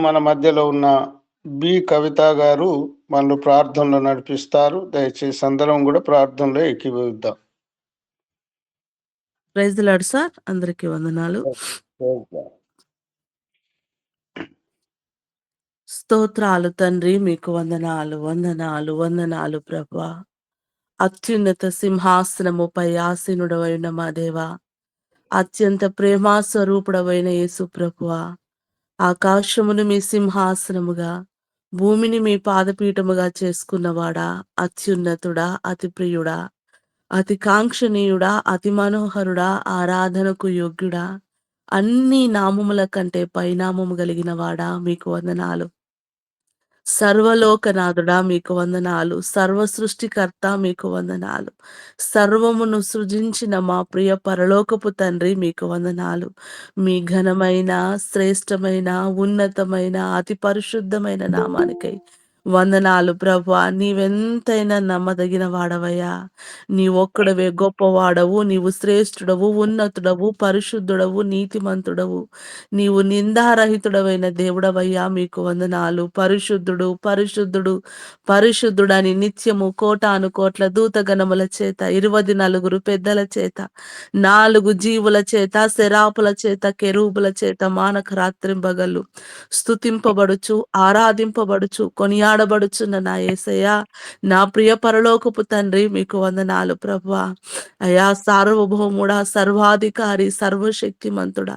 మన మధ్యలో ఉన్న బి. కవిత గారు మనల్ని ప్రార్థనలో నడిపిస్తారు. దయచేసి అందరం గూడా ప్రార్థనలో ఏకీభవిద్దాం. Praise the Lord sir. అందరికీ వందనాలు. స్తోత్రాలు తండ్రి, మీకు వందనాలు, వందనాలు, వందనాలు ప్రభువా. అత్యున్నత సింహాసనముపై ఆసీనుడవైన మా దేవా, అత్యంత ప్రేమా స్వరూపుడవైన యేసు ప్రభువా, ఆకాశమును మీ సింహాసనముగా, భూమిని మీ పాదపీఠముగా చేసుకున్నవాడా, అత్యున్నతుడా, అతి ప్రియుడా, అతి కాంక్షణీయుడా, అతి మనోహరుడా, ఆరాధనకు యోగ్యుడా, అన్ని నామముల కంటే పైనామము కలిగిన వాడా, మీకు వందనాలు. సర్వలోకనాథుడా మీకు వందనాలు. సర్వ సృష్టికర్త మీకు వందనాలు. సర్వమును సృజించిన మా ప్రియ పరలోకపు తండ్రి మీకు వందనాలు. మీ ఘనమైన, శ్రేష్టమైన, ఉన్నతమైన, అతి పరిశుద్ధమైన నామానికై వందనాలు ప్రభువా. నీవెంతైనా నమ్మదగిన వాడవయ్యా. నీవొక్కడవే గొప్పవాడవు, నీవు శ్రేష్ఠుడవు, ఉన్నతుడవు, పరిశుద్ధుడవు, నీతిమంతుడవు. నీవు నిందారహితుడవైన దేవుడవయ్యా, మీకు వందనాలు. పరిశుద్ధుడు, పరిశుద్ధుడు, పరిశుద్ధుడని నిత్యము కోటాను కోట్ల దూతగణముల చేత, 24 పెద్దల చేత, 4 జీవుల చేత, శరాపుల చేత, కెరూబుల చేత మానక రాత్రింబగళ్ళు స్తుతింపబడుచు, ఆరాధింపబడుచు, కొనియాడబడుచున్న నా యేసయ్యా, నా ప్రియ పరలోకపు తండ్రి, మీకు వందనాలు ప్రభువా. అయా సార్వభౌముడా, సర్వాధికారి, సర్వశక్తిమంతుడా,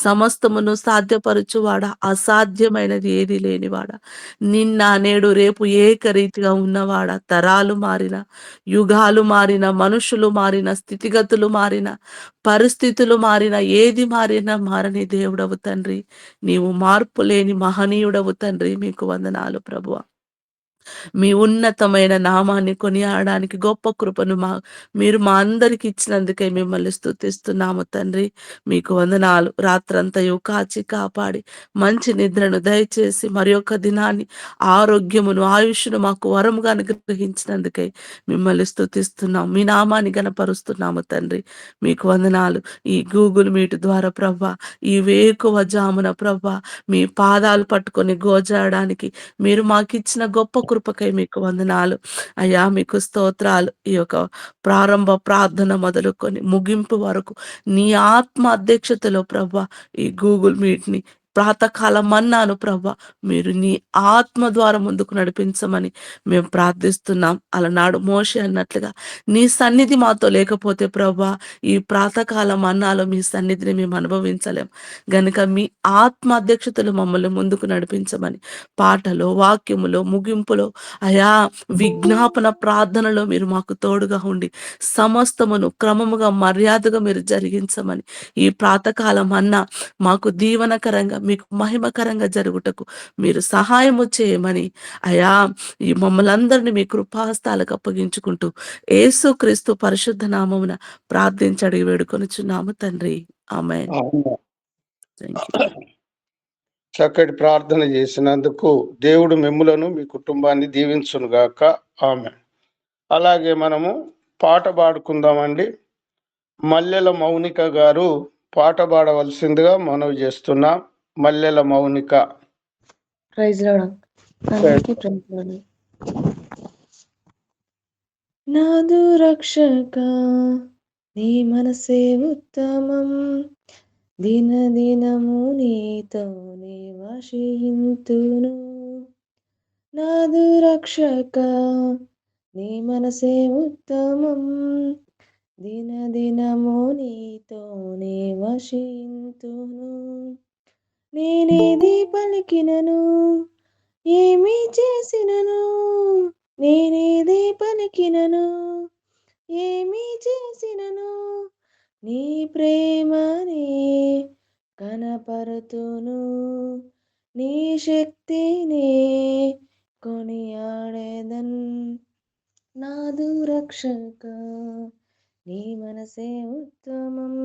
సమస్తమును సాధ్యపరచువాడా, అసాధ్యమైనది ఏది లేనివాడా, నిన్న నేడు రేపు ఏకరీతిగా ఉన్నవాడా, తరాలు మారిన, యుగాలు మారిన, మనుషులు మారిన, స్థితిగతులు మారిన, పరిస్థితులు మారిన, ఏది మారినా మారని దేవుడవు తండ్రి. నీవు మార్పు లేని మహనీయుడవు తండ్రి, మీకు వందనాలు ప్రభువా. మీ ఉన్నతమైన నామాన్ని కొనియాడడానికి గొప్ప కృపను మీరు మా అందరికి ఇచ్చినందుకే మిమ్మల్ని స్తుతిస్తున్నాము తండ్రి. మీకు వందనాలు. రాత్రంతయు కాచి కాపాడి మంచి నిద్రను దయచేసి మరి యొక్క దినాన్ని, ఆరోగ్యమును, ఆయుష్ను మాకు వరముగా అనుగ్రహించినందుకై మిమ్మల్ని స్తుతిస్తున్నాం. మీ నామాన్ని గణపరుస్తున్నాము తండ్రి. మీకు వందనాలు. ఈ గూగుల్ మీట్ ద్వారా ప్రభా, ఈ వేకువ జామున ప్రభా, మీ పాదాలు పట్టుకొని గోజాడడానికి మీరు మాకిచ్చిన గొప్ప కృపకై మీకు వందనాలు అయ్యా. మీకు స్తోత్రాలు. ఈ యొక్క ప్రారంభ ప్రార్థన మొదలుకొని ముగింపు వరకు నీ ఆత్మ అధ్యక్షతలో ప్రభా, ఈ గూగుల్ మీట్ని ప్రాతకాలం మన్నాను ప్రభా, మీరు నీ ఆత్మ ద్వారా ముందుకు నడిపించమని మేము ప్రార్థిస్తున్నాం. అలనాడు మోషే అన్నట్లుగా నీ సన్నిధి మాతో లేకపోతే ప్రభా, ఈ ప్రాతకాలం అన్నాలో మీ సన్నిధిని మేము అనుభవించలేం గనుక మీ ఆత్మ అధ్యక్షతలు మమ్మల్ని ముందుకు నడిపించమని పాటలో, వాక్యములో, ముగింపులో, అయా విజ్ఞాపన ప్రార్థనలో మీరు మాకు తోడుగా ఉండి సమస్తమును క్రమముగా, మర్యాదగా మీరు జరిగించమని, ఈ ప్రాతకాలం అన్నా మాకు దీవనకరంగా, మీకు మహిమకరంగా జరుగుటకు మీరు సహాయము చేయమని అయా, ఈ మమ్మల్ని అందరినీ మీ కృపాహస్తాలకు అప్పగించుకుంటూ యేసుక్రీస్తు పరిశుద్ధ నామమున ప్రార్థించి అడిగి వేడుకొనుచున్నాము తండ్రి. ఆమేన్. థాంక్యూ. చక్కటి ప్రార్థన చేసినందుకు దేవుడు మిమ్ములను, మీ కుటుంబాన్ని దీవించునుగాక. ఆమె. అలాగే మనము పాట పాడుకుందామండి. మల్లెల మౌనిక గారు పాట పాడవలసిందిగా మనవి చేస్తున్నాం. మల్లెల మౌనిక. Praise Lord. అందరికీ ప్రైజ్ లార్డ్. నాదు రక్షక నీ మనసే ఉత్తమం, దిన దినము నీతోనే వశింతును. నాదు రక్షక నీ మనసే ఉత్తమం, దిన దినము నీతోనే వశింతును. నేనేది పలికినను, ఏమి చేసినను, నేనేది పలికినను, ఏమి చేసినను, నీ ప్రేమనే కనపరుతును, నీ శక్తినే కొనియాడెదన్. నాదు రక్షక నీ మనసే ఉత్తమం,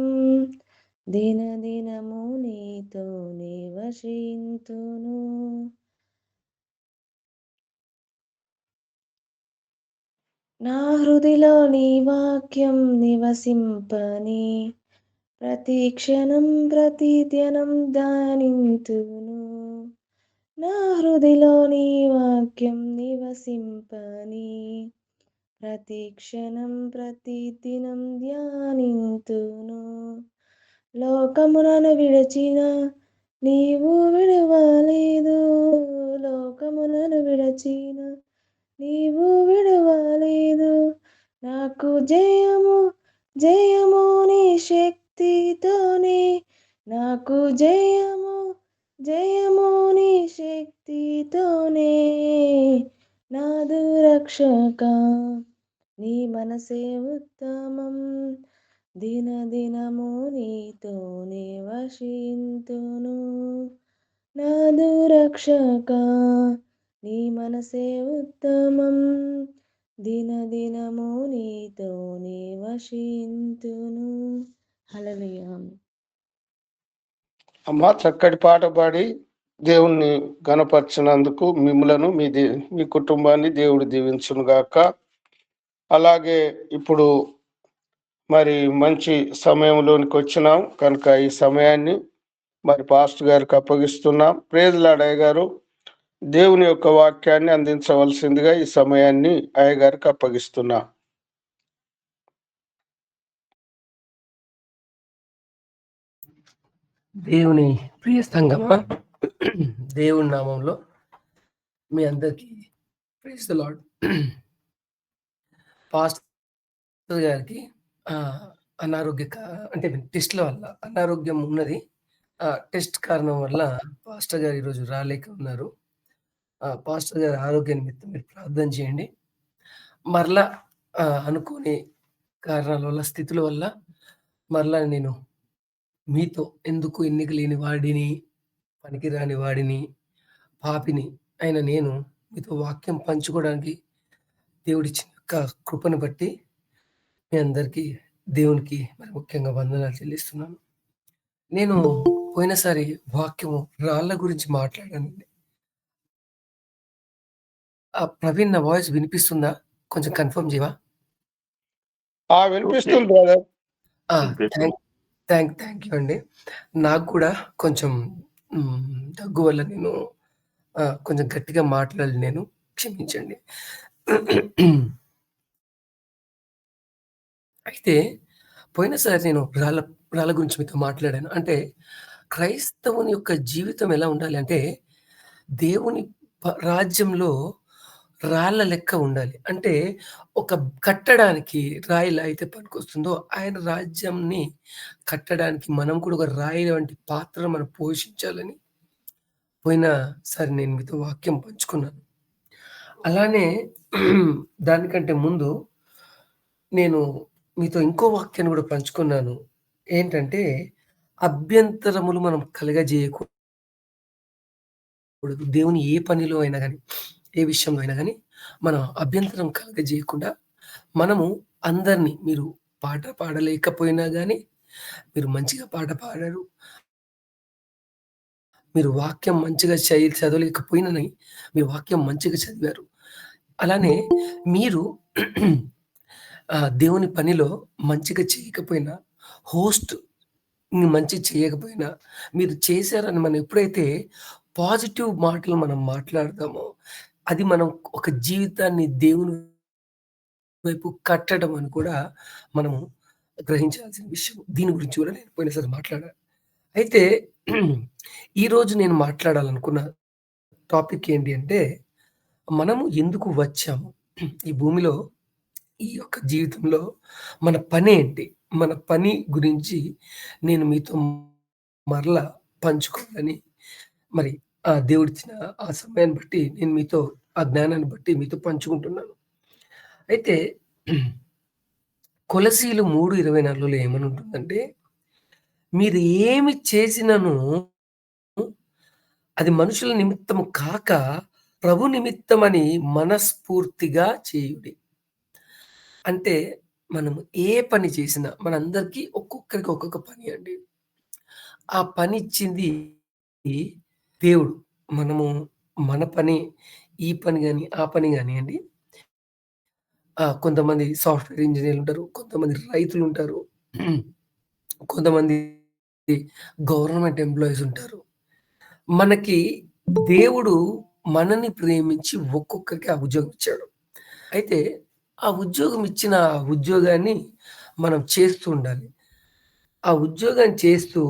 దిన దినము నీతోనే వశింతును. నా హృదిలో నీ వాక్యం నివసింపని, ప్రతి క్షణం ప్రతి ధ్యానం ధ్యానింతును. హృదిలో నీ వాక్యం నివసింపని ప్రతి క్షణం ప్రతి దినం ధ్యానింతును. లోకమునను విడచిన నీవు విడవలేదు, లోకమునను విడచిన నీవు విడవలేదు. నాకు జయము జయము నీ శక్తితోనే, నాకు జయము జయము నీ శక్తితోనే. నాదు రక్షక నీ మనసే ఉత్తమం, దినదినము నీతోనే వసింతును. నాదు రక్షక నీ మనసే ఉత్తమం, దినదినము నీతోనే వసింతును. హల్లెలూయా. అమ్మ చక్కటి పాట పాడి దేవుణ్ణి గణపరిచినందుకు మిమ్మలను మీ కుటుంబాన్ని దేవుడు దీవించును గాక. అలాగే ఇప్పుడు మరి మంచి సమయంలోనికి వచ్చినాం కనుక ఈ సమయాన్ని మరి పాస్టర్ గారికి అప్పగిస్తున్నాం. ప్రేజ్ లార్డ్ అయ్య గారు, దేవుని యొక్క వాక్యాన్ని అందించవలసిందిగా ఈ సమయాన్ని అయ్య గారికి అప్పగిస్తున్నాం. దేవుని ప్రియ సంగమా, దేవుని నామంలో మీ అందరికీ ప్రైజ్ ది లార్డ్. పాస్టర్ గారికి అనారోగ్య అంటే టెస్ట్ల వల్ల అనారోగ్యం ఉన్నది. టెస్ట్ కారణం వల్ల పాస్టర్ గారు ఈరోజు రాలేక ఉన్నారు. పాస్టర్ గారి ఆరోగ్య నిమిత్తం మీరు ప్రార్థన చేయండి. మరలా అనుకోని కారణాల వల్ల, స్థితుల వల్ల మరలా నేను మీతో ఎందుకు ఎన్నిక లేని వాడిని, పనికిరాని వాడిని, పాపిని అయిన నేను మీతో వాక్యం పంచుకోవడానికి దేవుడిచ్చిన యొక్క కృపను బట్టి మీ అందరికీ దేవునికి మరి ముఖ్యంగా వందనాలు చెల్లిస్తున్నాను. నేను పోయినసారి వాక్యము రాళ్ళ గురించి మాట్లాడానండి. ప్రవీణ్, నా వాయిస్ వినిపిస్తుందా? కొంచెం కన్ఫర్మ్ చేయవా? వినిపిస్తుంది బ్రదర్. థ్యాంక్ యూ అండి. నాకు కూడా కొంచెం దగ్గు వల్ల నేను కొంచెం గట్టిగా మాట్లాడాలి, నేను క్షమించండి. అయితే పోయినసారి నేను రాళ్ళ గురించి మీతో మాట్లాడాను. అంటే క్రైస్తవుని యొక్క జీవితం ఎలా ఉండాలి అంటే, దేవుని రాజ్యంలో రాళ్ళ లెక్క ఉండాలి. అంటే ఒక కట్టడానికి రాయి ఎలా అయితే పనికొస్తుందో, ఆయన రాజ్యంని కట్టడానికి మనం కూడా ఒక రాయి వంటి పాత్ర మనం పోషించాలని పోయినసారి నేను మీతో వాక్యం పంచుకున్నాను. అలానే దానికంటే ముందు నేను మీతో ఇంకో వాక్యాన్ని కూడా పంచుకున్నాను. ఏంటంటే, అభ్యంతరములు మనం కలగజేయకూడదు. దేవుని ఏ పనిలో అయినా గానీ, ఏ విషయంలో అయినా గానీ మనం అభ్యంతరం కలగజేయకుండా మనము అందరినీ, మీరు పాట పాడలేకపోయినా గానీ, మీరు మంచిగా పాట పాడారు, మీరు వాక్యం మంచిగా చదవలేకపోయినని మీరు వాక్యం మంచిగా చదివారు. అలానే మీరు దేవుని పనిలో మంచిగా చేయకపోయినా, హోస్ట్ మంచి చేయకపోయినా, మీరు చేశారని మనం ఎప్పుడైతే పాజిటివ్ మాటలు మనం మాట్లాడతామో, అది మనం ఒక జీవితాన్ని దేవుని వైపు కట్టడం అని కూడా మనము గ్రహించాల్సిన విషయం. దీని గురించి కూడా నేను పోయినసారి మాట్లాడాను. అయితే ఈరోజు నేను మాట్లాడాలనుకున్న టాపిక్ ఏంటి అంటే, మనము ఎందుకు వచ్చాము ఈ భూమిలో, ఈ యొక్క జీవితంలో మన పనేంటి, మన పని గురించి నేను మీతో మరలా పంచుకోవాలని మరి దేవుడిచ్చిన ఆ సమయాన్ని బట్టి నేను మీతో, ఆ జ్ఞానాన్ని బట్టి మీతో పంచుకుంటున్నాను. అయితే కొలసీలు 3:24లో ఏమని ఉంటుందంటే, మీరు ఏమి చేసినను అది మనుషుల నిమిత్తము కాక ప్రభు నిమిత్తమని మనస్ఫూర్తిగా చేయుడి. అంటే మనం ఏ పని చేసినా, మనందరికీ ఒక్కొక్కరికి ఒక్కొక్క పని అండి. ఆ పని ఇచ్చింది దేవుడు. మనము మన పని, ఈ పని గాని, ఆ పని గానియండి. కొంతమంది సాఫ్ట్‌వేర్ ఇంజినీర్లు ఉంటారు, కొంతమంది రైతులు ఉంటారు, కొంతమంది గవర్నమెంట్ ఎంప్లాయీస్ ఉంటారు. మనకి దేవుడు మనని ప్రేమించి ఒక్కొక్కరికి ఆ ఉద్యోగం ఇచ్చాడు. అయితే ఆ ఉద్యోగం ఇచ్చిన ఆ ఉద్యోగాన్ని మనం చేస్తూ ఉండాలి. ఆ ఉద్యోగాన్ని చేస్తూ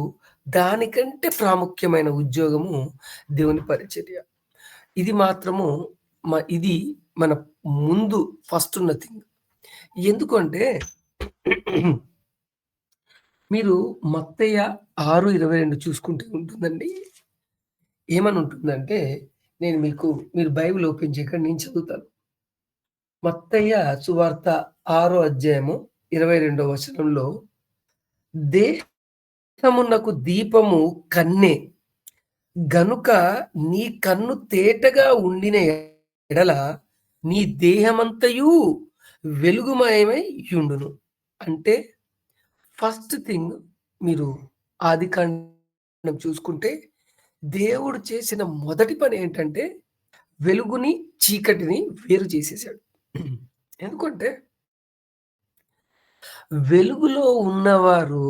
దానికంటే ప్రాముఖ్యమైన ఉద్యోగము దేవుని పరిచర్య. ఇది మాత్రము ఇది మన ముందు ఫస్ట్ ఉన్న థింగ్. ఎందుకంటే మీరు మత్తయి 6:22 చూసుకుంటే ఉంటుందండి. ఏమని ఉంటుందంటే, మీరు బైబిల్ ఓపెన్ చేయకండి, నేను చదువుతాను. మత్తయి సువార్త 6 అధ్యాయము 22 వచనంలో, దేహమునకు దీపము కన్నే గనుక నీ కన్ను తేటగా ఉండిన ఎడల నీ దేహమంతయు వెలుగుమయమై యుండును. అంటే ఫస్ట్ థింగ్, మీరు ఆదికాండం చూసుకుంటే దేవుడు చేసిన మొదటి పని ఏంటంటే వెలుగుని, చీకటిని వేరు చేసేసాడు. ఎందుకంటే వెలుగులో ఉన్నవారు,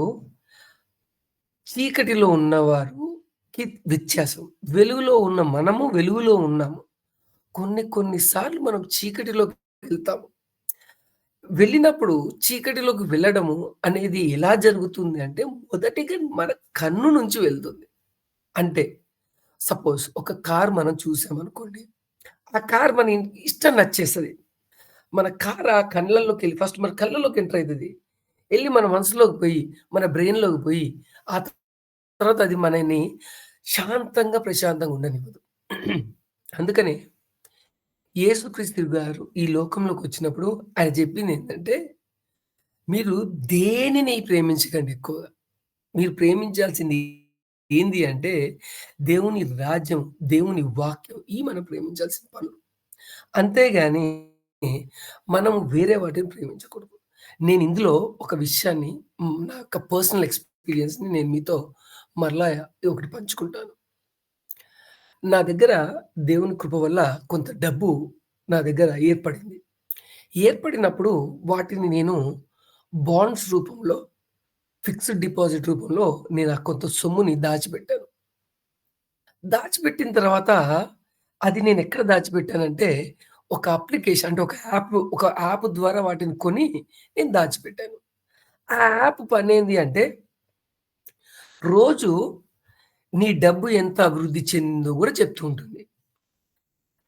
చీకటిలో ఉన్నవారుకి వ్యత్యాసం. వెలుగులో ఉన్న మనము వెలుగులో ఉన్నాము. కొన్ని సార్లు మనం చీకటిలోకి వెళ్తాము. వెళ్ళినప్పుడు చీకటిలోకి వెళ్ళడము అనేది ఎలా జరుగుతుంది అంటే, మొదటిగా మన కన్ను నుంచి వెళ్తుంది. అంటే సపోజ్ ఒక కార్ మనం చూసామనుకోండి. ఆ కార్ మన ఇష్టం నచ్చేస్తది. మన కార్ ఆ కళ్ళల్లోకెళ్ళి ఫస్ట్ మన కళ్ళలోకి ఎంటర్ అయితది. ఎళ్లి మన మనసులోకి పోయి, మన బ్రెయిన్‌లోకి పోయి, ఆ తర్వాత అది మనని శాంతంగా, ప్రశాంతంగా ఉండనివ్వదు. అందుకనే యేసుక్రీస్తు గారు ఈ లోకంలోకొచ్చినప్పుడు ఆయన చెప్పిందేంటంటే, మీరు దేనిని ప్రేమించకండి ఎక్కువగా. మీరు ప్రేమించాల్సింది ఏంది అంటే, దేవుని రాజ్యం, దేవుని వాక్యం మనం ప్రేమించాల్సిన పనులు. అంతేగాని మనము వేరే వాటిని ప్రేమించకూడదు. నేను ఇందులో ఒక విషయాన్ని, నా యొక్క పర్సనల్ ఎక్స్‌పీరియన్స్‌ని నేను మీతో మరలా ఒకటి పంచుకుంటాను. నా దగ్గర దేవుని కృప వల్ల కొంత డబ్బు నా దగ్గర ఏర్పడింది. ఏర్పడినప్పుడు వాటిని నేను బాండ్స్ రూపంలో, ఫిక్స్డ్ డిపాజిట్ రూపంలో నేను ఆ కొంత సొమ్ముని దాచిపెట్టాను. దాచిపెట్టిన తర్వాత అది నేనెక్కడ దాచిపెట్టానంటే, ఒక అప్లికేషన్ అంటే ఒక యాప్ ద్వారా వాటిని కొని నేను దాచిపెట్టాను. ఆ యాప్ పనేంది అంటే, రోజు నీ డబ్బు ఎంత అభివృద్ధి చెందిందో గూడా చెప్తూ ఉంటుంది.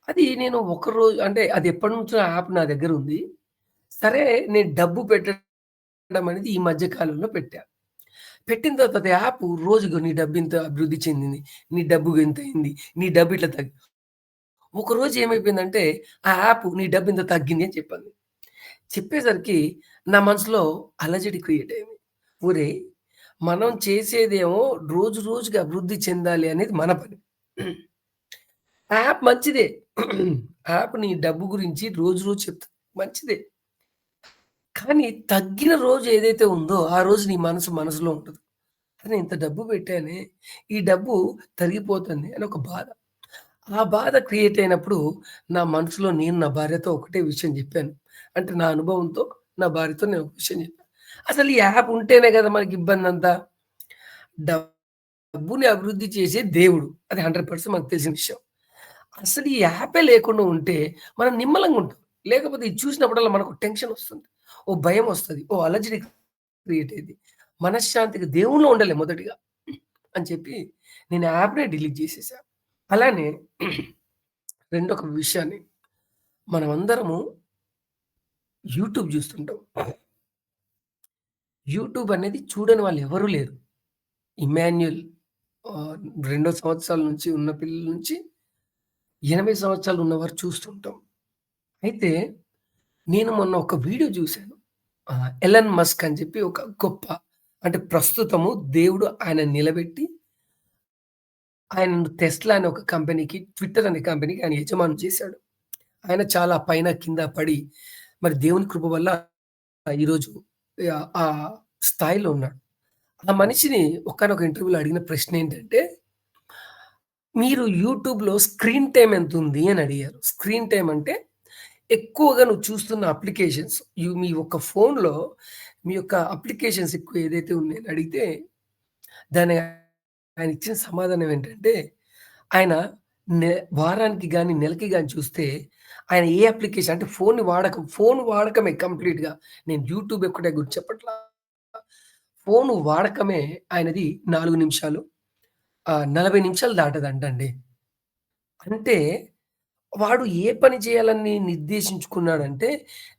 అది నేను ఒకరోజు అంటే అది ఎప్పటినుంచో ఆ యాప్ నా దగ్గరుంది. సరే, నేను డబ్బు పెట్టడం అనేది ఈ మధ్య కాలంలో పెట్టా. పెట్టిన తర్వాత అది యాప్ రోజుకు నీ డబ్బింత అభివృద్ధి చెందింది. నీ డబ్బు ఇంతయింది. నీ డబ్బు ఇట్లా ఒకరోజు ఏమైపోయిందంటే, ఆ యాప్ నీ డబ్బింత తగ్గింది అని చెప్పింది. చెప్పేసరికి నా మనసులో అలజడి క్రియేట్ అయింది. ఒరేయ్! మనం చేసేదేమో రోజు రోజుకి అభివృద్ధి చెందాలి అనేది మన పని. యాప్ మంచిదే. యాప్ నీ డబ్బు గురించి రోజు రోజు చెప్తది. మంచిదే. కానీ తగ్గిన రోజు ఏదైతే ఉందో, ఆ రోజు నీ మనసులో ఉంటది. అరే! ఇంత డబ్బు పెట్టానే, ఈ డబ్బు తరిగిపోతుంది అని ఒక బాధ. ఆ బాధ క్రియేట్ అయినప్పుడు నా మనసులో నేను నా భార్యతో ఒకటే విషయం చెప్పాను. అంటే నా అనుభవంతో నా భార్యతో నేను ఒక విషయం చెప్పాను. అసలు ఈ యాప్ ఉంటేనే కదా మనకి ఇబ్బందంతా. డబ్బుని అభివృద్ధి చేసేది దేవుడు. అది 100% మనకు తెలిసిన విషయం. అసలు ఈ యాపే లేకుండా ఉంటే మనం నిమ్మలంగా ఉంటాం. లేకపోతే ఇది చూసినప్పుడల్లా మనకు టెన్షన్ వస్తుంది. ఓ భయం వస్తది. ఓ అలజడి క్రియేట్ అయ్యిద్ది. మనశ్శాంతిగా దేవునిలో ఉండలేం మొదటిగా అని చెప్పి నేను యాప్‌నే డిలీట్ చేసేసా. అలానే రెండొక విషయాన్ని, మనమందరము యూట్యూబ్ జూస్తుంటాం. యూట్యూబ్ అనేది చూడని వాళ్ళు ఎవరు లేరు. ఇమ్మాన్యూల్ 2 సంవత్సరాల నుంచి ఉన్న పిల్లల నుంచి 80 సంవత్సరాలు ఉన్నవారు చూస్తుంటాం. అయితే నేను మొన్న ఒక వీడియో జూసాను. ఎలన్ మస్క్ అని చెప్పి ఒక గొప్ప, అంటే ప్రస్తుతము దేవుడు ఆయనను నిలబెట్టి ఆయనను టెస్లా అనే ఒక కంపెనీకి, ట్విట్టర్ అనే కంపెనీకి ఆయన యజమాని చేశాడు. ఆయన చాలా పైన కింద పడి మరి దేవుని కృప వల్ల ఈరోజు ఆ స్థాయిలో ఉన్నాడు. ఆ మనిషిని ఒకానొక ఇంటర్వ్యూలో అడిగిన ప్రశ్న ఏంటంటే, మీరు యూట్యూబ్‌లో స్క్రీన్ టైమ్ ఎంతుంది అని అడిగారు. స్క్రీన్ టైమ్ అంటే ఎక్కువగా నువ్వు చూస్తున్న అప్లికేషన్స్, మీ యొక్క ఫోన్‌లో మీ యొక్క అప్లికేషన్స్ ఎక్కువ ఏదైతే ఉన్నాయని అడిగితే, దానికి ఆయన ఇచ్చిన సమాధానం ఏంటంటే, ఆయన నె వారానికి గాని, నెలకి గాని చూస్తే ఆయన ఏ అప్లికేషన్ అంటే ఫోను వాడకమే కంప్లీట్‌గా. నేను యూట్యూబ్ ఒక్కటే గురించి చెప్పట్లా. ఫోను వాడకమే ఆయనది 4 నిమిషాలు. 40 నిమిషాలు దాటదంటండి. అంటే వాడు ఏ పని చేయాలని నిర్దేశించుకున్నాడంటే,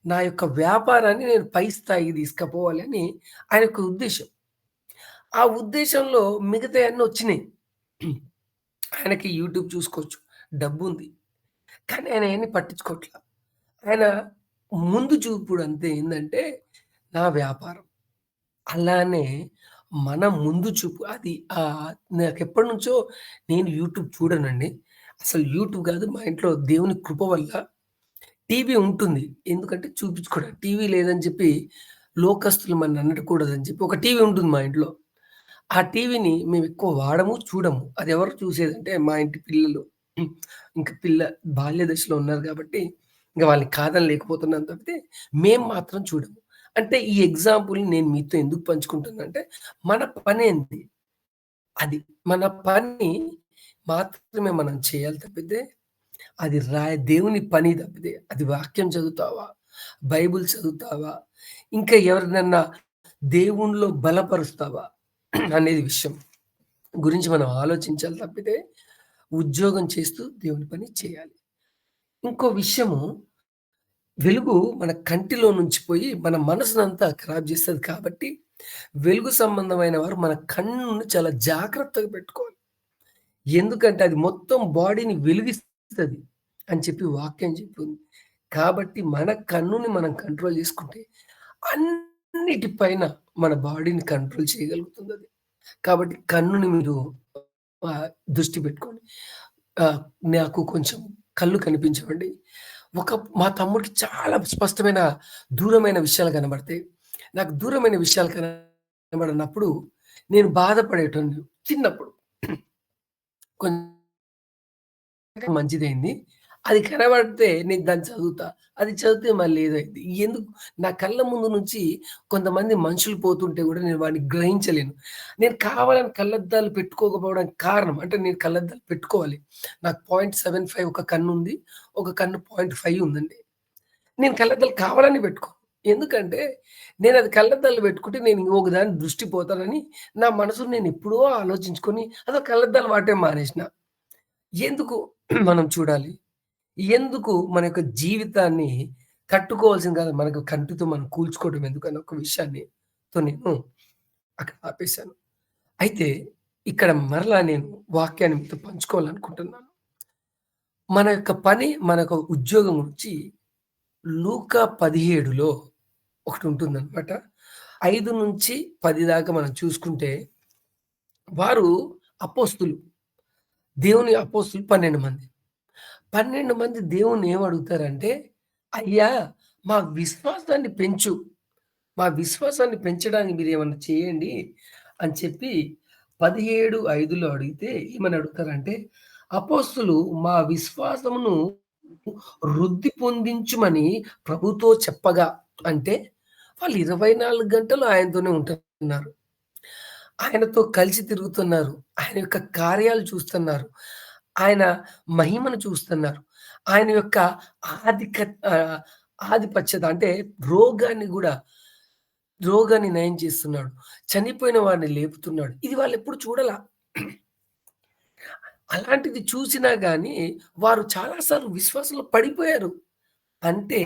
నా యొక్క వ్యాపారాన్ని నేను పై స్థాయికి తీసుకపోవాలని ఆయన యొక్క ఉద్దేశ్యం. ఆ ఉద్దేశంలో మిగతాయన్నీ వచ్చినియి. ఆయనకి యూట్యూబ్ చూసుకోవచ్చు. డబ్బుంది. కానీ ఆయన అయన్నీ పట్టించుకోవట్ల. ఆయన ముందు చూపుడంతే ఏందంటే, నా వ్యాపారం. అలానే మన ముందు చూపు అది నాకెప్పటినుంచో నేను యూట్యూబ్ చూడనండి. అసలు యూట్యూబ్ కాదు మా ఇంట్లో దేవుని కృప వల్ల టీవీ ఉంటుంది. ఎందుకంటే చూపించుకోవడానికి. టీవీ లేదని చెప్పి లోకస్తులు మనని అనకూడదని చెప్పి ఒక టీవీ ఉంటుంది మా ఇంట్లో. ఆ టీవీని మేమెక్కువ వాడము, చూడము. అదెవరు చూసేదంటే మా ఇంటి పిల్లలు. హ్మ్. ఇంక బాల్య దశలో ఉన్నారు కాబట్టి, ఇంక వాళ్ళని కాదనలేకపోతున్నాను తప్పితే, మేము మాత్రం చూడము. అంటే ఈ ఎగ్జాంపుల్ నేను మీతో ఎందుకు పంచుకుంటున్నానంటే, మన పనేంది? అది. మన పని మాత్రమే మనం చేయాలి తప్పితే, అది దేవుని పని తప్పితే, అది వాక్యం చదువుతావా? బైబిల్ చదువుతావా? ఇంకా ఎవరినన్నా దేవునిలో బలపరుస్తావా? అనేది విషయం గురించి మనం ఆలోచించాలి తప్పితే, ఉద్యోగం చేస్తూ దేవుని పని చేయాలి. ఇంకో విషయము వెలుగు మన కంటిలో నుంచి పోయి మన మనసునంతా ఖరాబ్ చేస్తది కాబట్టి, వెలుగు సంబంధమైన వారు మన కన్నుని చాలా జాగ్రత్తగా పెట్టుకోవాలి. ఎందుకంటే అది మొత్తం బాడీని వెలిగిస్తది అని చెప్పి వాక్యం చెప్తుంది. కాబట్టి మన కన్నుని మనం కంట్రోల్ చేసుకుంటే అన్నిటి పైన మన బాడీని కంట్రోల్ చేయగలుగుతుందది. కాబట్టి కన్నుని మీరు ఆహ్, దృష్టి పెట్టుకోండి. ఆహ్, నాకు కొంచెం కళ్ళు కనిపించవండి. మా తమ్ముడికి చాలా స్పష్టమైన దూరమైన విషయాలు కనబడతాయి. నాకు దూరమైన విషయాలు కనబడనప్పుడు నేను బాధపడేటోడిని చిన్నప్పుడు. మంచిదయింది. అది కనబడితే నేను దాన్ని చదువుతా. అది చదివితే మళ్ళీ ఏదో అయింది. ఎందుకు నా కళ్ళ ముందు నుంచి కొంతమంది మనుషులు పోతుంటే గూడా నేను వాడిని గ్రహించలేను. నేను కావాలని కళ్ళద్దాలు పెట్టుకోకపోవడానికి కారణం అంటే నేను కళ్ళద్దాలు పెట్టుకోవాలి. నాకు 0.75 ఒక కన్నుంది. ఒక కన్ను 0.5 ఉందండి. నేను కళ్ళద్దాలు కావాలని పెట్టుకోను. ఎందుకంటే నేనది కళ్ళద్దాలు పెట్టుకుంటే నేను ఇంకొక దాని దృష్టి పోతానని నా మనసులో నేనెప్పుడో ఆలోచించుకొని అసలు కళ్ళద్దాలు వాడటం మానేసిన. ఎందుకు మనం చూడాలి? ఎందుకు మన యొక్క జీవితాన్ని తట్టుకోవాల్సింది కాదు. మనకు కంటితో మనం కూల్చుకోవడం ఎందుకని ఒక నేను అక్కడ ఆపేశాను. అయితే ఇక్కడ మరలా నేను వాక్యాన్ని మీతో పంచుకోవాలనుకుంటున్నాను. మన యొక్క పని, మన యొక్క ఉద్యోగం గురించి లూకా 17లో ఒకటుంటుందనమాట. 5-10 దాకా మనం చూసుకుంటే వారు అపోస్తులు. దేవుని అపోస్తులు 12 మంది. 12 మంది దేవుణ్ణి ఏమడుగుతారంటే, "అయ్యా! మా విశ్వాసాన్ని పెంచు. మా విశ్వాసాన్ని పెంచడానికి మీరేమన్నా చేయండి" అని చెప్పి 17:5లో అడిగితే ఏమని అడుగుతారంటే, అపోస్తులు మా విశ్వాసమును వృద్ధి పొందించుమని ప్రభుతో చెప్పగా అంటే, వాళ్ళు 24 గంటలు ఆయనతోనే ఉంటున్నారు. ఆయనతో కలిసి తిరుగుతున్నారు. ఆయన యొక్క కార్యాలు చూస్తున్నారు. ఆయన మహిమను చూస్తున్నారు. ఆయన యొక్క ఆధిక ఆహ్, ఆధిపత్యత అంటే రోగాన్ని నయం చేస్తున్నాడు. చనిపోయిన వారిని లేపుతున్నాడు. ఇది వాళ్ళెప్పుడు చూడలా. అలాంటిది చూసినా గాని వారు చాలా సార్లు విశ్వాసంలో పడిపోయారు. అంటే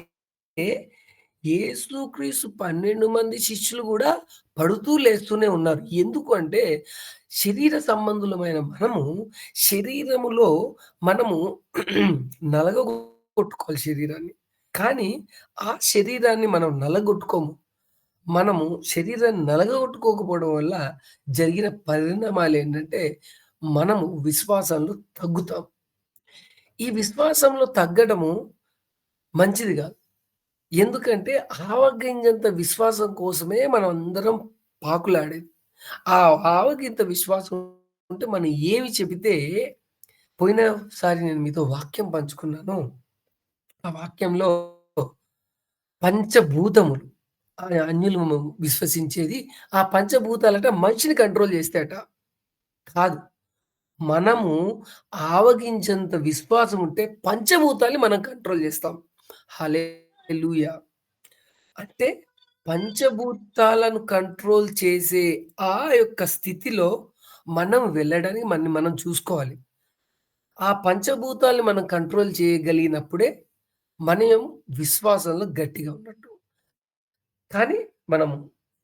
యేసుక్రీస్తు 12 మంది శిష్యులు గూడా పడుతూ లేస్తూనే ఉన్నారు. ఎందుకు అంటే శరీర సంబంధులమైన శరీరములో మనము నలగగొట్టుకోవాలి శరీరాన్ని. కానీ ఆ శరీరాన్ని మనం నలగొట్టుకోము. మనము శరీరాన్ని నలగగొట్టుకోకపోవడం వల్ల జరిగిన పరిణామాలేంటంటే మనము విశ్వాసంలో తగ్గుతాం. ఈ విశ్వాసంలో తగ్గడము మంచిది గాదు. ఎందుకంటే ఆవగింజంత విశ్వాసం కోసమే మనం అందరం పాకులాడేది. ఆ ఆవగింత విశ్వాసం ఉంటే మనం ఏమి చెబితే పోయినసారి నేను మీతో వాక్యం పంచుకున్నాను. ఆ వాక్యంలో పంచభూతములు అన్యులు విశ్వసించేది ఆ పంచభూతాలట మనిషిని కంట్రోల్ చేస్తాయట. కాదు. మనము ఆవగించేంత విశ్వాసం ఉంటే పంచభూతాల్ని మనం కంట్రోల్ చేస్తాం. హల్లెలూయా! అంటే పంచభూతాలను కంట్రోల్ చేసే ఆ యొక్క స్థితిలో మనం వెళ్ళడానికి మనని మనం చూసుకోవాలి. ఆ పంచభూతాల్ని మనం కంట్రోల్ చేయగలిగినప్పుడే మనం విశ్వాసంలో గట్టిగా ఉన్నట్టు. కానీ మనము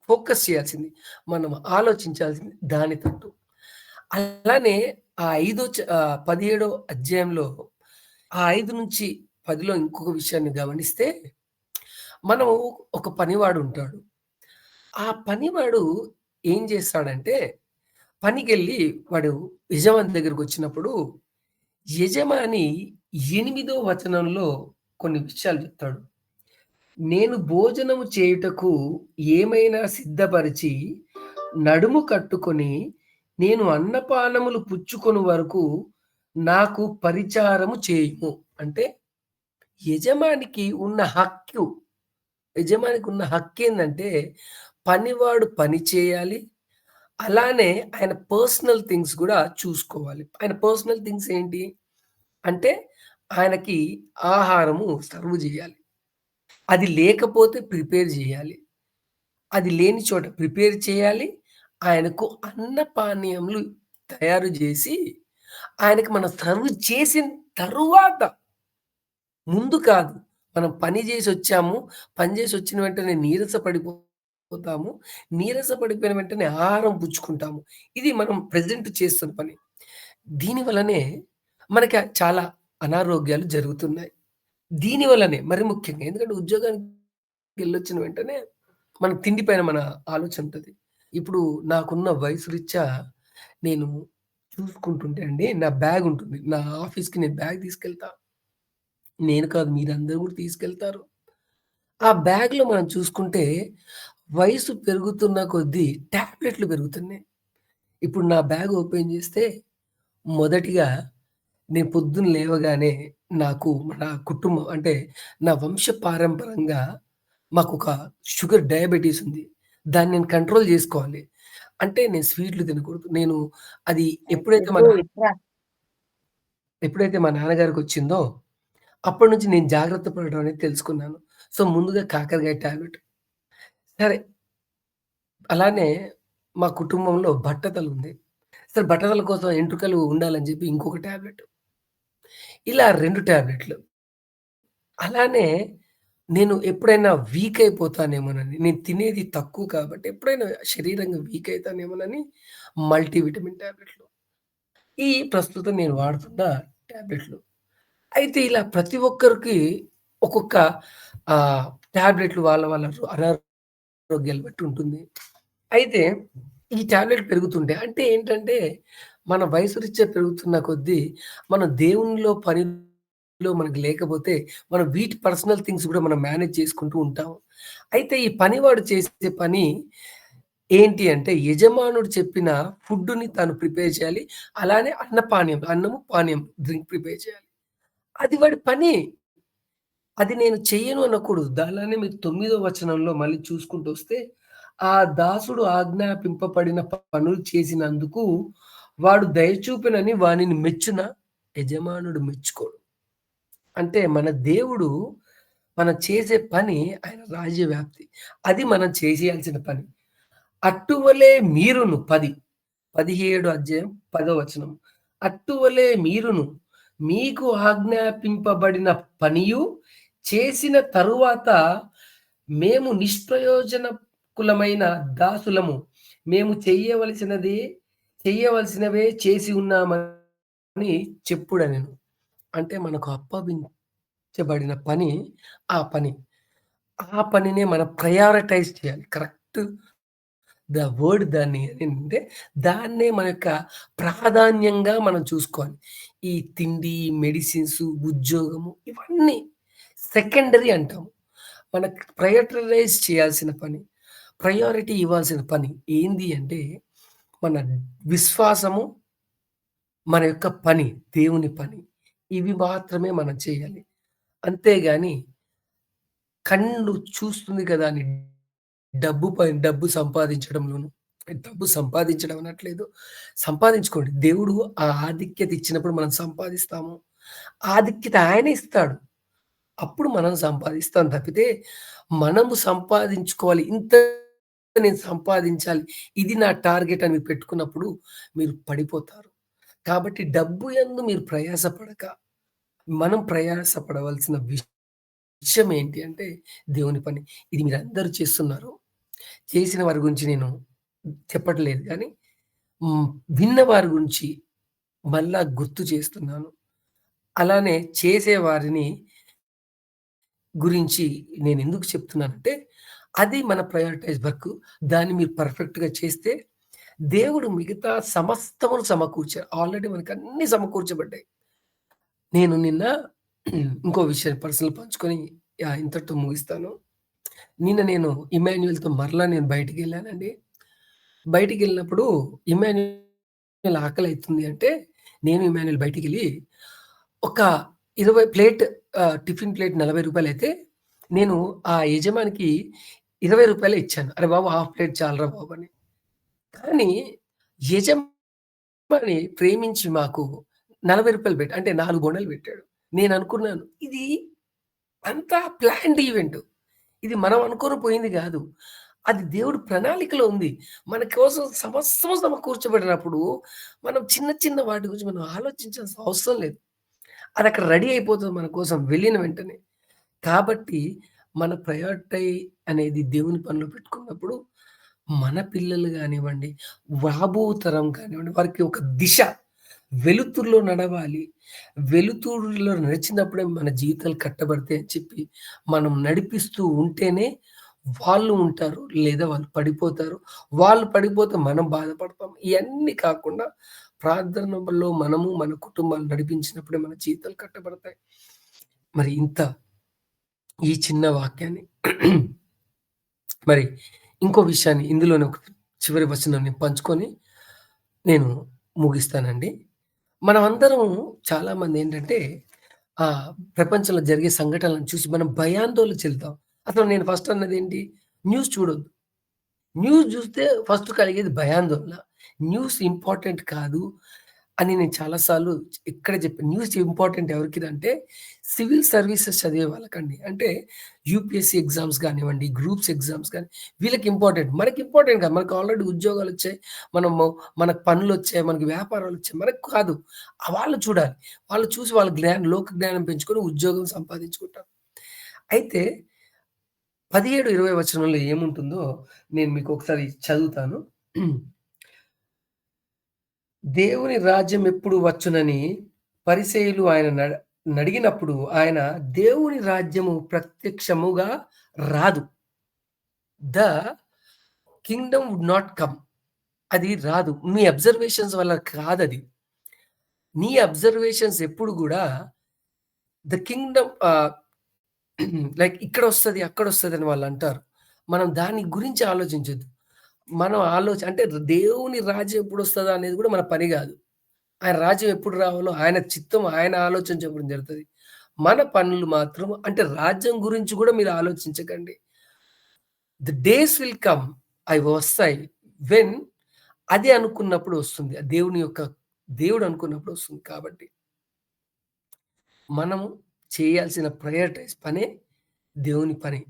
ఫోకస్ చేయాల్సింది, మనం ఆలోచించాల్సింది దాని తట్టు. అలానే ఆ 17వ అధ్యాయంలో ఆ 5-10లో ఇంకొక విషయాన్ని గమనిస్తే, మనము ఒక పనివాడు ఉంటాడు. ఆ పనివాడు ఏం చేస్తాడంటే, పనికెళ్ళి వాడు యజమాని దగ్గరకొచ్చినప్పుడు, యజమాని 8దో వచనంలో కొన్ని విషయాలు చెప్తాడు. నేను భోజనము చేయుటకు ఏమైనా సిద్ధపరిచి, నడుము కట్టుకొని, నేను అన్నపానములు పుచ్చుకొను వరకు నాకు పరిచారము చేయుము. అంటే యజమానికి ఉన్న హక్కు, యజమానికి ఉన్న హక్కేందంటే, పనివాడు పని చేయాలి. అలానే ఆయన పర్సనల్ థింగ్స్ గూడా చూసుకోవాలి. ఆయన పర్సనల్ థింగ్స్ ఏంటి? అంటే ఆయనకి ఆహారము సర్వ్ జేయాలి. అది లేకపోతే ప్రిపేర్ జేయాలి. అది లేని చోట ప్రిపేర్ చేయాలి. ఆయనకు అన్నపానీయములు తయారు జేసి, ఆయనకి మనం సర్వ్ చేసిన తరువాత, ముందు కాదు. మనం పని జేసొచ్చాము. పని జేసొచ్చిన వెంటనే నీరస పడిపోతాము. నీరస పడిపోయిన వెంటనే ఆహారం పుచ్చుకుంటాము. ఇది మనం ప్రెజెంట్ చేస్తున్న పని. దీని వల్లనే మనకి చాలా అనారోగ్యాలు జరుగుతున్నాయి. దీని వల్లనే మరి ముఖ్యంగా ఎందుకంటే ఉద్యోగానికెళ్ళొచ్చిన వెంటనే మన తిండి పైన మన ఆలోచన ఉంటది. ఇప్పుడు నాకున్న వయసు రీత్యా నేను చూసుకుంటుంటే అండి, నా బ్యాగ్ ఉంటుంది. నా ఆఫీస్‌కి నేను బ్యాగ్ తీసుకెళ్తా. నేను కాదు, మీరందరూ కూడా తీసుకెళ్తారు. ఆ బ్యాగ్‌లో మనం చూసుకుంటే వయసు పెరుగుతున్న కొద్దీ టాబ్లెట్లు పెరుగుతున్నాయి. ఇప్పుడు నా బ్యాగ్ ఓపెన్ చేస్తే మొదటిగా నేను పొద్దున్న లేవగానే నాకు మన కుటుంబం అంటే నా వంశపారంపరంగా మాకొక షుగర్ డయాబెటిస్ ఉంది. దాన్ని నేను కంట్రోల్ జేసుకోవాలి. అంటే నేను స్వీట్లు తినకూడదు. నేను అది ఎప్పుడైతే మా నాన్న ఎప్పుడైతే మా నాన్నగారికొచ్చిందో అప్పటినుంచి నేను జాగ్రత్త పడడం అనేది తెలుసుకున్నాను. సో, ముందుగా కాకరకాయ టాబ్లెట్. సరే, అలానే మా కుటుంబంలో బట్టతలుంది. సరే, బట్టతల కోసం ఎంట్రుకలు ఉండాలని జెప్పి ఇంకొక టాబ్లెట్. ఇలా 2 టాబ్లెట్‌లు. అలానే నేను ఎప్పుడైనా వీక్ అయిపోతానేమోనని, నేను తినేది తక్కువ కాబట్టి ఎప్పుడైనా శరీరంగా వీక్ అయితానేమోనని మల్టీవిటమిన్ టాబ్లెట్‌లు. ఈ ప్రస్తుతం నేను వాడుతున్న టాబ్లెట్‌లు. అయితే ఇలా ప్రతి ఒక్కరికి ఒక్కొక్క టాబ్లెట్‌లు వాళ్ళ వాళ్ళ అనారోగ్యాలు బట్టి ఉంటుంది. అయితే ఈ టాబ్లెట్ పెరుగుతుంటే అంటే ఏంటంటే, మన వయసు రీత్యా పెరుగుతున్న కొద్దీ, మనం దేవునిలో పనిలో మనకు లేకపోతే, మనం వీటి పర్సనల్ థింగ్స్ కూడా మనం మేనేజ్ చేసుకుంటూ ఉంటాం. అయితే ఈ పనివాడు చేసే పని ఏంటి అంటే, యజమానుడు చెప్పిన ఫుడ్‌ని తను ప్రిపేర్ చేయాలి. అలానే అన్నపానీయం, అన్నము, పానీయం డ్రింక్ ప్రిపేర్ చేయాలి. అది వాడి పని. అది నేను చెయ్యను అనకూడదు. అలానే మీరు 9వ వచనంలో మళ్ళీ చూసుకుంటూ వస్తే, ఆ దాసుడు ఆజ్ఞాపింపబడిన పనులు చేసినందుకు వాడు దయ చూపెనని వానిని మెచ్చునా? యజమానుడు మెచ్చుకోడు. అంటే మన దేవుడు మనం చేసే పని ఆయన రాజ్య వ్యాప్తి. అది మనం చేసేయాల్సిన పని. అట్టువలే మీరును 17 అధ్యాయం 10వ వచనం. అట్టువలే మీరును మీకు ఆజ్ఞాపింపబడిన పనియు చేసిన తరువాత మేము నిష్ప్రయోజనకులమైన దాసులము. మేము చెయ్యవలసినవే చేసి ఉన్నామని చెప్పుడనెను. అంటే మనకు అప్పగించబడిన పని ఆ పని. ఆ పనినే మనం ప్రయారిటైజ్ చేయాలి. కరెక్ట్ ద వర్డ్ దాన్ని ఏంటంటే, దాన్నే మన యొక్క ప్రాధాన్యంగా మనం చూసుకోవాలి. ఈ తిండి, మెడిసిన్స్, ఉద్యోగము ఇవన్నీ సెకండరీ అంటాము. మనకు ప్రయారిటైజ్ చేయాల్సిన పని, ప్రయారిటీ ఇవ్వాల్సిన పని ఏంది అంటే, మన విశ్వాసము, మన యొక్క పని, దేవుని పని. ఇవి మాత్రమే మనం చేయాలి. అంతేగాని కన్ను చూస్తుంది కదా అని డబ్బు సంపాదించడంలోను, డబ్బు సంపాదించడం అనట్లేదు. సంపాదించుకోండి. దేవుడు ఆ ఆధిక్యత ఇచ్చినప్పుడు మనం సంపాదిస్తాము. ఆధిక్యత ఆయనే ఇస్తాడు. అప్పుడు మనం సంపాదిస్తాం తప్పితే, మనము సంపాదించుకోవాలి. ఇంత నేను సంపాదించాలి. ఇది నా టార్గెట్ అని మీరు పెట్టుకున్నప్పుడు మీరు పడిపోతారు. కాబట్టి డబ్బు యందు మీరు ప్రయాస పడక, మనం ప్రయాస పడవలసిన విషయం ఏంటి అంటే దేవుని పని. ఇది మీరందరూ చేస్తున్నారు. చేసిన వారి గురించి నేను చెప్పట్లేదు గానీ, హ్మ్. విన్న వారి గురించి మళ్ళా గుర్తు చేస్తున్నాను. అలానే చేసేవారిని గురించి నేనెందుకు చెప్తున్నానంటే, అది మన ప్రయారిటైజ్ వర్క్. దాన్ని మీరు పర్ఫెక్ట్‌గా చేస్తే, దేవుడు మిగతా సమస్తమును సమకూర్చారు. ఆల్రెడీ మనకన్నీ సమకూర్చబడ్డాయి. నేను నిన్న ఇంకో విషయాన్ని పర్సనల్ పంచుకొని ఇంతటితో ముగిస్తాను. నిన్న నేను ఇమ్మాన్యుయల్‌తో మరలా నేను బయటికెళ్ళానండి. బయటికెళ్ళినప్పుడు ఇమ్మాన్యుయల్ ఆకలైతుంది అంటే, నేను ఇమ్మాన్యుయల్ బయటికెళ్ళి ఒక 20 ప్లేట్ టిఫిన్ ప్లేట్ రూ. 40 అయితే, నేను ఆ యజమానికి రూ. 20 ఇచ్చాను. "అరె బాబు! హాఫ్ ప్లేట్ చాలురా బాబు" అని. కానీ యజమాని ప్రేమించి మాకు రూ. 40 పెట్టి అంటే 4 బోండాలు పెట్టాడు. నేననుకున్నాను ఇది అంతా ప్లాన్డ్ ఈవెంట్. ఇది మనం అనుకోని పోయింది గాదు. అది దేవుడి ప్రణాళికలో ఉంది. మన కోసం సమస్తము సమకూర్చబడినప్పుడు, మనం చిన్న చిన్న వాటి గురించి మనం ఆలోచించాల్సిన అవసరం లేదు. అదక్కడ రెడీ అయిపోతది మన కోసం వెళ్ళిన వెంటనే. కాబట్టి మన ప్రయారిటీ అనేది దేవుని పనిలో పెట్టుకున్నప్పుడు, మన పిల్లలు గానివ్వండి, రాబో తరం కానివ్వండి, వారికి ఒక దిశ, వెలుతురులో నడవాలి. వెలుతురులో నడిచినప్పుడే మన జీవితాలు కట్టబడతాయి అని చెప్పి, మనం నడిపిస్తూ ఉంటేనే వాళ్ళు ఉంటారు. లేదా వాళ్ళు పడిపోతారు. వాళ్ళు పడిపోతే మనం బాధపడతాం. ఇయన్నీ కాకుండా ప్రార్థనలో మనము, మన కుటుంబాలు నడిపించినప్పుడే మన జీవితాలు కట్టబడతాయి. మరి ఈ చిన్న వాక్యాన్ని మరి ఇంకో విషయాన్ని ఇందులోనే ఒక చివరి వచనాన్ని పంచుకొని నేను ముగిస్తానండి. మనమందరం చాలామంది ఏంటంటే ప్రపంచంలో జరిగే సంఘటనలను చూసి మనం భయాందోళన చెందుతాం. అసలు నేను ఫస్ట్ అన్నదేంటి? న్యూస్ చూడొద్దు. న్యూస్ జూస్తే ఫస్ట్ కలిగేది భయాందోళన. న్యూస్ ఇంపార్టెంట్ కాదు అని నేను చాలా సార్లు ఇక్కడే చెప్పాను. న్యూస్ ఇంపార్టెంట్ ఎవరికిదంటే సివిల్ సర్వీసెస్ చదివే వాళ్ళకండి. అంటే యూపీఎస్సీ ఎగ్జామ్స్ గానివ్వండి, గ్రూప్స్ ఎగ్జామ్స్ గాని వీళ్ళకి ఇంపార్టెంట్. మనకి ఇంపార్టెంట్ కాదు. మనకు ఆల్రెడీ ఉద్యోగాలొచ్చాయి. మనకు పనులొచ్చాయి. మనకి వ్యాపారాలొచ్చాయి. మనకు కాదు. వాళ్ళు చూడాలి. వాళ్ళు చూసి వాళ్ళ లోక జ్ఞానం పెంచుకొని ఉద్యోగం సంపాదించుకుంటారు. అయితే 17, 20 వచనంలో ఏముంటుందో నేను మీకు ఒకసారి చదువుతాను. దేవుని రాజ్యం ఎప్పుడు వచ్చునని పరిసయ్యులు ఆయన నడిగినప్పుడు ఆయన దేవుని రాజ్యము ప్రత్యక్షముగా రాదు. The kingdom would not come. అది రాదు. మీ అబ్జర్వేషన్స్ వల్ల కాదది. నీ అబ్జర్వేషన్స్ ఎప్పుడు గూడా ద కింగ్డమ్ లైక్ ఇక్కడొస్తది, అక్కడొస్తదని వాళ్ళంటారు. మనం దాని గురించి ఆలోచించొద్దు. మనం అంటే దేవుని రాజ్యం ఎప్పుడొస్తదా అనేది గూడా మన పని గాదు. ఆయన రాజ్యం ఎప్పుడు రావాలో ఆయన చిత్తం, ఆయన ఆలోచన చొప్పున జరుగుతది. మన పనులు మాత్రం అంటే రాజ్యం గురించి గూడా మీరు ఆలోచించకండి. ది డేస్ విల్ కమ్ అవి వస్తాయి. వెన్ అది అనుకున్నప్పుడు వస్తుంది. దేవుడు అనుకున్నప్పుడు వస్తుంది. కాబట్టి మనము చేయాల్సిన ప్రయారిటైజ్ పనే దేవుని పని.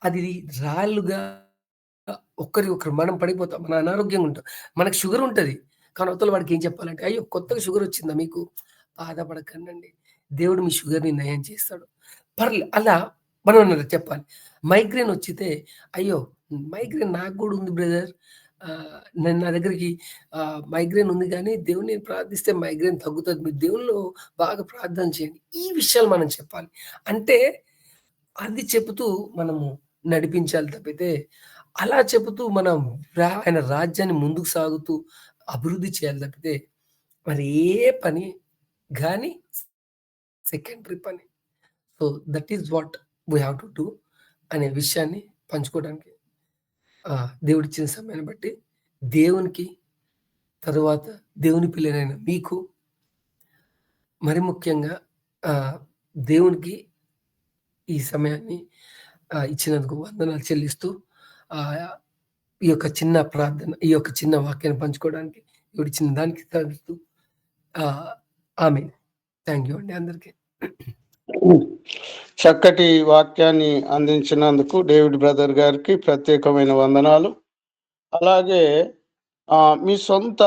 అది రాళ్ళుగా ఒకరు మనం పడిపోతాం. మన అనారోగ్యంగా ఉంటాం. మనకు షుగర్ ఉంటది. కానీ అవతల వాడికి ఏం చెప్పాలంటే, "అయ్యో! కొత్తగా షుగర్ వచ్చిందా మీకు? బాధపడకండండి. దేవుడు మీ షుగర్‌ని నయం చేస్తాడు." అలా మనం చెప్పాలి. మైగ్రేన్ వచ్చితే, "అయ్యో! మైగ్రేన్ నాకు గూడా ఉంది బ్రదర్. నా దగ్గరికి మైగ్రేన్ ఉంది గానీ దేవుడిని ప్రార్థిస్తే మైగ్రేన్ తగ్గుతది. మీరు దేవునిలో బాగా ప్రార్థన చేయండి." ఈ విషయాలు మనం చెప్పాలి. అంటే అది చెబుతూ మనము నడిపించాలి తప్పితే, అలా చెబుతూ మనం ఆయన రాజ్యాన్ని ముందుకు సాగుతూ అభివృద్ధి చేయాలి తప్పితే, మరి ఏ పని గాని సెకండరీ పని. So, that is what we have to do అనే విషయాన్ని పంచుకోవడానికి దేవుడిచ్చిన సమయాన్ని బట్టి దేవునికి, తరువాత దేవుని పిల్లలైన మీకు మరి ముఖ్యంగా దేవునికి ఈ సమయాన్ని ఇచ్చినందుకు వందనాలు చెల్లిస్తూ ఆహ్, ఈ యొక్క చిన్న ప్రార్థన, ఈ యొక్క చిన్న వాక్యాన్ని పంచుకోవడానికి ఇవిడ చిన్న దానికి తగ్గుతూ ఆమేన్. థ్యాంక్ యూ అండి అందరికీ. చక్కటి వాక్యాన్ని అందించినందుకు డేవిడ్ బ్రదర్ గారికి ప్రత్యేకమైన వందనాలు. అలాగే మీ సొంత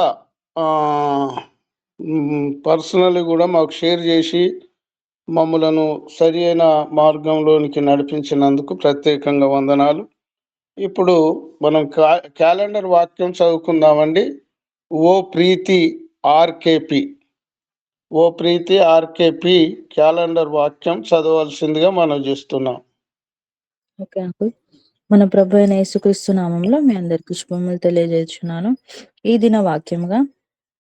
పర్సనల్ కూడా మాకు షేర్ చేసి మమ్మలను సరి అయిన మార్గంలోనికి నడిపించినందుకు ప్రత్యేకంగా వందనాలు. ఇప్పుడు మనం క్యాలెండర్ వాక్యం చదువుకుందామండి. ఓ ప్రీతి ఆర్కేపి క్యాలెండర్ వాక్యం చదవలసిందిగా మనం చేస్తున్నాం. Okay uncle. మన ప్రభు అయిన యేసుక్రీస్తు నామంలో మీ అందరికి శుభములు తెలియజేస్తున్నాను. ఈ దిన వాక్యముగా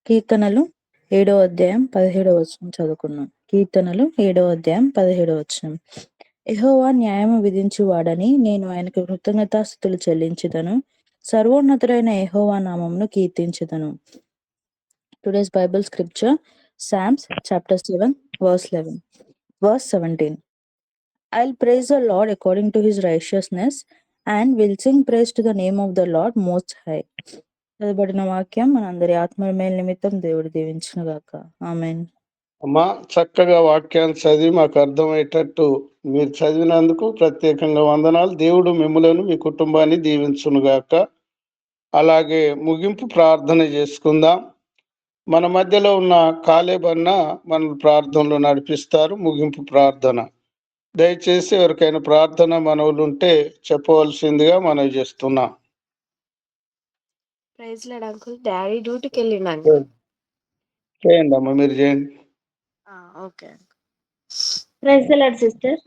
కీర్తనలు 7వ అధ్యాయం 17వ వచనం చదువుకున్నాం. కీర్తనలు 7వ అధ్యాయం 17వ వచనం. యెహోవా న్యాయము విధించువాడని నేను ఆయనకు కృతజ్ఞతాస్తుతులు చెల్లించుదను. సర్వోన్నతుడైన యెహోవా నామమును కీర్తించుదను. Today's Bible scripture Psalms chapter 7 verse 11. Verse 17. I'll praise the Lord according to his righteousness and will sing praise to the name of the Lord most high. చదవబడిన వాక్యం మనందరి ఆత్మ మేలు నిమిత్తం దేవుడు దీవించును గాక. ఆమేన్. అమ్మా, చక్కగా వాక్యాన్ని చదివి మాకు అర్థమయ్యేటట్టు మీరు చదివినందుకు ప్రత్యేకంగా వందనాలు. దేవుడు మిమ్మలను మీ కుటుంబాన్ని దీవించునుగాక. అలాగే ముగింపు ప్రార్థన చేసుకుందాం. మన మధ్యలో ఉన్న కాలేబన్న మన ప్రార్థనలో నడిపిస్తారు. ముగింపు ప్రార్థన దయచేసి ఎవరికైనా ప్రార్థన మనవులు ఉంటే చెప్పవలసిందిగా మనవి చేస్తున్నాం. Praise lord uncle. డాడీ డ్యూటీకి వెళ్ళిండు అంకుల్. చేయండి అమ్మా, మీరు చేయండి. Okay. Praise the lord sister.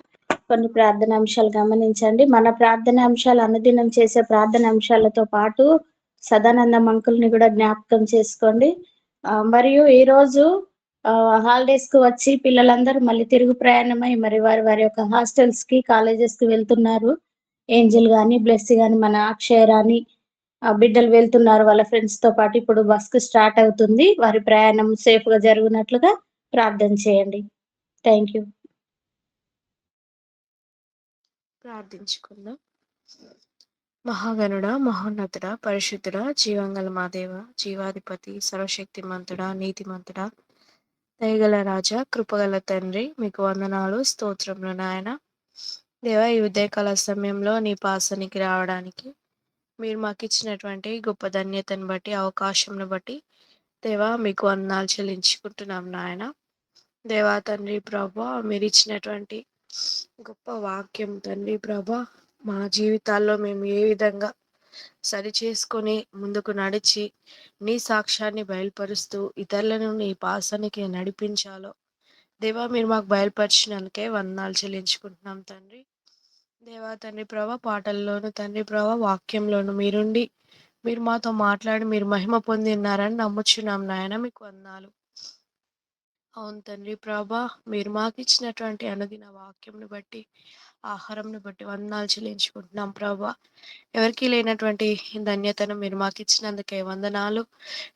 కొన్ని ప్రార్థన అంశాలు గమనించండి. మన ప్రార్థన అంశాలు అనుదినం చేసే ప్రార్థన అంశాలతో పాటు సదానందం అంకుల్ని కూడా జ్ఞాపకం చేసుకోండి. మరియు ఈ రోజు హాలిడేస్ కు వచ్చి పిల్లలందరూ మళ్ళీ తిరుగు ప్రయాణమై మరి వారి వారి యొక్క హాస్టల్స్ కి కాలేజెస్ కి వెళ్తున్నారు. ఏంజల్ గాని బ్లెస్సీ గాని మన అక్షయ రాని బిడ్డలు వెళ్తున్నారు వాళ్ళ ఫ్రెండ్స్ తో పాటు. ఇప్పుడు బస్ కు స్టార్ట్ అవుతుంది. వారి ప్రయాణం సేఫ్ గా జరుగునట్లుగా ప్రార్థన చేయండి. Thank you. ప్రార్థించుకుందాం. మహాగణుడా, మహోన్నతుడా, పరిశుద్ధుడా, జీవంగల మా దేవ, జీవాధిపతి, సర్వశక్తిమంతుడా, నీతిమంతుడా, దయగల రాజా, కృపగల తండ్రి, మీకు వందనాలు, స్తోత్రములు నాయన. దేవ, ఈ ఉదయకాల సమయంలో నీ పాసనికి రావడానికి మీరు మాకు ఇచ్చినటువంటి గొప్ప ధన్యతను బట్టి, అవకాశంను బట్టి దేవా మీకు వందనాలు చెల్లించుకుంటున్నాం నాయన. దేవా తండ్రి ప్రభా, మీరు ఇచ్చినటువంటి గొప్ప వాక్యం తండ్రి ప్రభా, మా జీవితాల్లో మేము ఏ విధంగా సరి చేసుకొని ముందుకు నడిచి నీ సాక్ష్యాన్ని బయలుపరుస్తూ ఇతరులను నీ పాసనికి నడిపించాలో దేవా మీరు మాకు బయలుపరిచినందుకే వందనాలు చెల్లించుకుంటున్నాం తండ్రి. దేవా తండ్రి ప్రభా, పాటల్లోను తండ్రి ప్రభా, వాక్యంలోను మీరుండి మీరు మాతో మాట్లాడి మీరు మహిమ పొంది ఉన్నారని నమ్ముచున్నాం నాయన. మీకు వందనాలు. అవును తండ్రి ప్రభా, మీరు మాకు ఇచ్చినటువంటి అనుదిన వాక్యంను బట్టి, ఆహారంను బట్టి వందనాలు చెల్లించుకుంటున్నాం ప్రభా. ఎవరికి లేనటువంటి ధన్యతను మీరు మాకు ఇచ్చినందుకే వందనాలు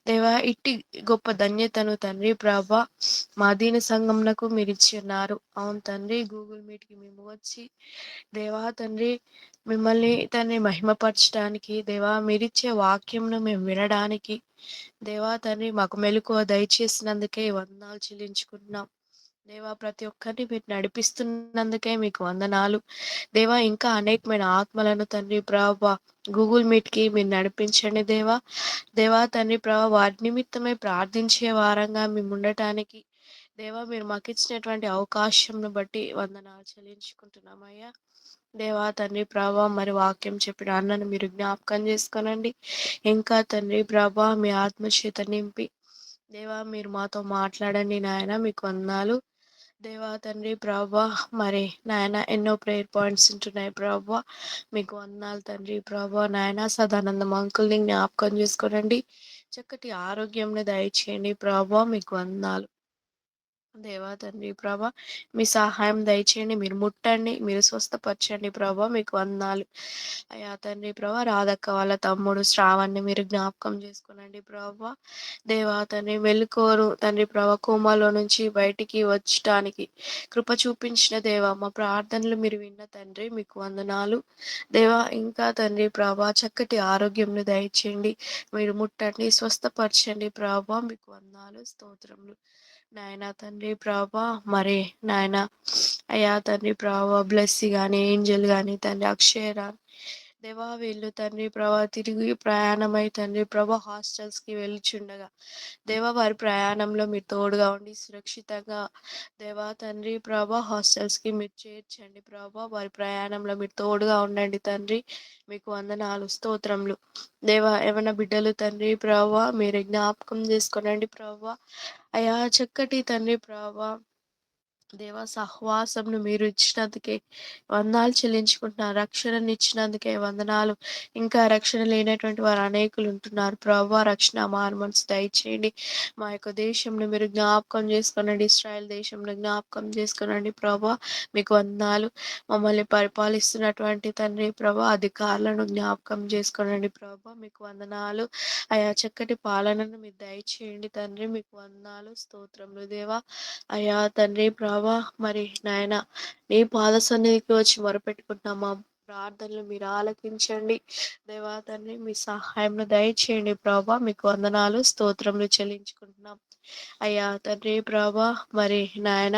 దేవా. ఇట్టి గొప్ప ధన్యతను తండ్రి ప్రభా మా దీన సంఘంకు మీరు ఇచ్చి ఉన్నారు. అవును తండ్రి, గూగుల్ మీట్కి మేము వచ్చి దేవా తండ్రి మిమ్మల్ని తండ్రి మహిమపరచడానికి, దేవా మీరిచ్చే వాక్యంను మేము వినడానికి దేవా తండ్రి మాకు మెలకువ దయచేసినందుకే వందనాలు చెల్లించుకుంటున్నాం దేవా. ప్రతి ఒక్కరిని మీరు నడిపిస్తున్నందుకే మీకు వందనాలు దేవా. ఇంకా అనేకమైన ఆత్మలను తండ్రి ప్రభా గూగుల్ మీట్కి మీరు నడిపించండి దేవా. దేవా తండ్రి ప్రభా, వాటి నిమిత్తమే ప్రార్థించే వారంగా మేము ఉండటానికి దేవా మీరు మాకు ఇచ్చినటువంటి అవకాశంను బట్టి వందనాలు చెల్లించుకుంటున్నామయ్యా. దేవా తండ్రి ప్రభా, మరి వాక్యం చెప్పిన అన్నను మీరు జ్ఞాపకం చేసుకోనండి. ఇంకా తండ్రి ప్రభా మీ ఆత్మచేత నింపి దేవా మీరు మాతో మాట్లాడండి నాయన. మీకు వందనాలు దేవా తండ్రి ప్రభా. మరి నాయన ఎన్నో ప్రేయర్ పాయింట్స్ ఉంటున్నాయి ప్రభా, మీకు వందనాలు తండ్రి ప్రభా. నాయన సదానందం అంకుల్ని జ్ఞాపకం చేసుకోనండి. చక్కటి ఆరోగ్యంని దయచేయండి ప్రభా, మీకు వందనాలు. దేవా తండ్రి ప్రభా మీ సహాయం దయచేయండి, మీరు ముట్టండి, మీరు స్వస్థపరచండి ప్రభా, మీకు వందనాలు. అయ్యా తండ్రి ప్రభా రాధక్క వాళ్ళ తమ్ముడు శ్రావణ్ణి మీరు జ్ఞాపకం చేసుకునండి ప్రభా. దేవా తండ్రి మెలుకోరు తండ్రి ప్రభా, కోమాలో నుంచి బయటికి వచ్చటానికి కృప చూపించిన దేవా, మా ప్రార్థనలు మీరు విన్న తండ్రి మీకు వందనాలు. దేవా ఇంకా తండ్రి ప్రభా చక్కటి ఆరోగ్యంను దయచేయండి, మీరు ముట్టండి, స్వస్థపరచండి ప్రభా, మీకు వందనాలు స్తోత్రములు. నాయనా తండ్రి ప్రభా మరి నాయన అయ్యా తండ్రి ప్రభా బ్లెస్సి కానీ ఏంజల్ కానీ తండ్రి అక్షయ దేవా వీళ్ళు తండ్రి ప్రభా తిరిగి ప్రయాణమై తండ్రి ప్రభా హాస్టల్స్కి వెళ్ళుచుండగా దేవా వారి ప్రయాణంలో మీరు తోడుగా ఉండి సురక్షితంగా దేవా తండ్రి ప్రభా హాస్టల్స్కి మీరు చేర్చండి ప్రభా, వారి ప్రయాణంలో మీరు తోడుగా ఉండండి తండ్రి, మీకు వందనాలు స్తోత్రములు. దేవా ఏమైనా బిడ్డలు తండ్రి ప్రభా మీరు జ్ఞాపకం చేసుకోనండి ప్రభా. అయా చక్కటి తండ్రి ప్రభా దేవా సహవాసంను మీరు ఇచ్చినందుకే వందనాలు చెల్లించుకుంటున్నారు, రక్షణను ఇచ్చినందుకే వందనాలు. ఇంకా రక్షణ లేనటువంటి వారు అనేకులు ఉంటున్నారు ప్రభా, రక్షణ మారు మనసు దయచేయండి. మా యొక్క దేశంలో మీరు జ్ఞాపకం చేసుకోనండి, ఇస్రాయల్ దేశంలో జ్ఞాపకం చేసుకోనండి ప్రభా, మీకు వందనాలు. మమ్మల్ని పరిపాలిస్తున్నటువంటి తండ్రి ప్రభా అధికారులను జ్ఞాపకం చేసుకోనండి ప్రభా, మీకు వందనాలు. అయా చక్కటి పాలనను మీరు దయచేయండి తండ్రి, మీకు వందనాలు స్తోత్రములు దేవా. అయా తండ్రి ప్రభా మరి నాయన నీ పాద సన్నిధికి వచ్చి మొరపెట్టుకుంటున్నాం, మా ప్రార్థనలు మీరు ఆలకించండి దేవా తండ్రి, మీ సహాయంను దయచేయండి ప్రభా, మీకు వందనాలు స్తోత్రములు చెల్లించుకుంటున్నాం. అయ్యా తండ్రి ప్రభా మరి నాయన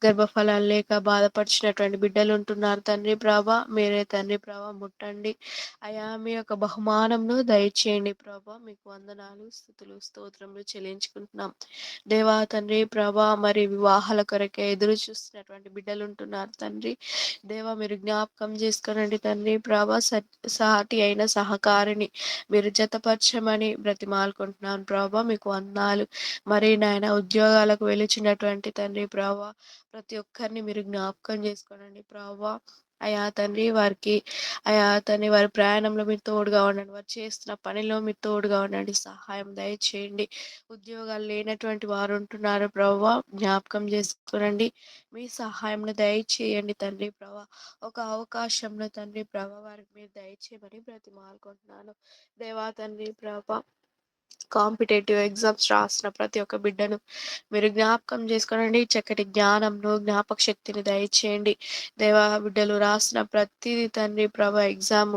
గర్భఫలాలు లేక బాధపరిచినటువంటి బిడ్డలు ఉంటున్నారు తండ్రి ప్రభా, మీరే తండ్రి ప్రభా ముట్టండి. అయా మీ యొక్క బహుమానంను దయచేయండి ప్రభా, మీకు వందనాలు స్తుతులు స్తోత్రములు చెల్లించుకుంటున్నాం. దేవా తండ్రి ప్రభా మరి వివాహాల కొరకే ఎదురు చూస్తున్నటువంటి బిడ్డలు ఉంటున్నారు తండ్రి, దేవా మీరు జ్ఞాపకం చేసుకోనండి తండ్రి ప్రభా, సాటి అయిన సహకారిని మీరు జతపరచమని బ్రతిమాలుకుంటున్నాను ప్రభా, మీకు వందనాలు. మరి నాయన ఉద్యోగాలకు వెలుచున్నటువంటి తండ్రి ప్రభా ప్రతి ఒక్కరిని మీరు జ్ఞాపకం చేసుకోనండి ప్రభా. అయా తండ్రి వారికి అయా తండ్రి వారి ప్రయాణంలో మీరు తోడుగా ఉండండి, వారు చేస్తున్న పనిలో మీరు తోడుగా ఉండండి, సహాయం దయచేయండి. ఉద్యోగాలు లేనటువంటి వారు ఉంటున్నారు ప్రభా, జ్ఞాపకం చేసుకోనండి, మీ సహాయంను దయచేయండి తండ్రి ప్రభా. ఒక అవకాశంలో తండ్రి ప్రభా వారికి మీరు దయచేయమని బ్రతిమాలుకుంటున్నాను దేవా తండ్రి ప్రభా. కాంపిటేటివ్ ఎగ్జామ్స్ రాసిన ప్రతి ఒక్క బిడ్డను మీరు జ్ఞాపకం చేసుకోనండి, చక్కటి జ్ఞానంను జ్ఞాపక శక్తిని దయచేయండి దేవా. బిడ్డలు రాసిన ప్రతిదీ తండ్రి ప్రభా ఎగ్జామ్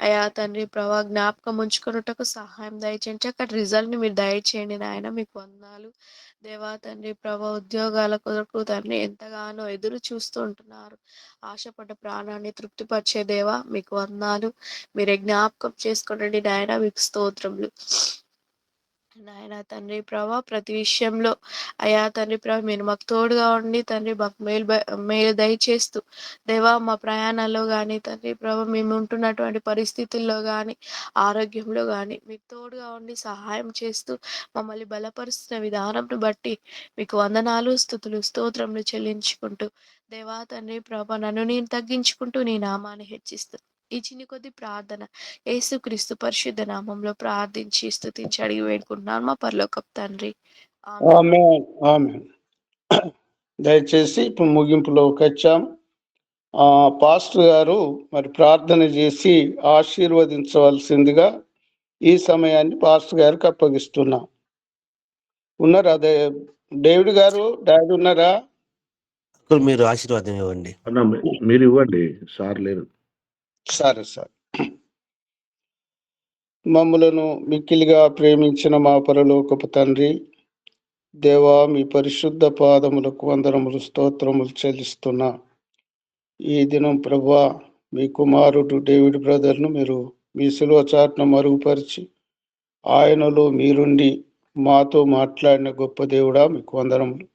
అయా తండ్రి ప్రభా జ్ఞాపకం ఉంచుకున్నట్టుకు సహాయం దయచేయండి, చక్కటి రిజల్ట్ని మీరు దయచేయండి నాయన, మీకు వందనాలు దేవా తండ్రి ప్రభా. ఉద్యోగాల కొరకు తండ్రి ఎంతగానో ఎదురు చూస్తూ ఉంటున్నారు, ఆశపడ్డ ప్రాణాన్ని తృప్తిపరిచే దేవా, మీకు వందనాలు. మీరే జ్ఞాపకం చేసుకోనండి నాయన, మీకు స్తోత్రములు. నాయన తండ్రి ప్రభా ప్రతి విషయంలో అయా తండ్రి ప్రభా మీరు మాకు తోడుగా ఉండి తండ్రి మాకు మేలు దయచేస్తూ దేవా, మా ప్రయాణాల్లో కానీ తండ్రి ప్రభా మేము ఉంటున్నటువంటి పరిస్థితుల్లో కానీ ఆరోగ్యంలో కానీ మీకు తోడుగా ఉండి సహాయం చేస్తూ మమ్మల్ని బలపరుస్తున్న విధానంను బట్టి మీకు వందనాలు స్తుతులు స్తోత్రములు చెల్లించుకుంటూ దేవా తండ్రి ప్రభా నన్ను నేను తగ్గించుకుంటూ నీ నామాన్ని హెచ్చిస్తూ ఈ చిన్ని కొద్ది ప్రార్థన యేసుక్రీస్తు పరిశుద్ధ నామంలో ప్రార్థించి స్తుతించి అడిగి వేడుకుంటున్నాను మా పరలోకపు తండ్రి, ఆమేన్. ఆమేన్ ఆమేన్. దయచేసి ఇప్పుడు ముగింపులోకి వచ్చాం. పాస్టర్ గారు మరి ప్రార్థన చేసి ఆశీర్వదించవలసిందిగా ఈ సమయాన్ని పాస్టర్ గారికి అప్పగిస్తున్నాం. ఉన్నారా డేవిడ్ గారు? డాడీ ఉన్నారా? మీరు ఆశీర్వాదం ఇవ్వండి. అన్న మీరు ఇవ్వండి, సార్ లేరు. సరే సార్. మమ్ములను మిక్కిలిగా ప్రేమించిన మా పరలోకపు తండ్రి దేవా, మీ పరిశుద్ధ పాదములకు వందనములు స్తోత్రములు చెల్లిస్తున్నా. ఈ దినం ప్రభువా మీ కుమారుడు డేవిడ్ బ్రదర్ను మీరు మీ శిలువ చాటున మరుగుపరిచి ఆయనలో మీరుండి మాతో మాట్లాడిన గొప్ప దేవుడా, మీకు వందనములు.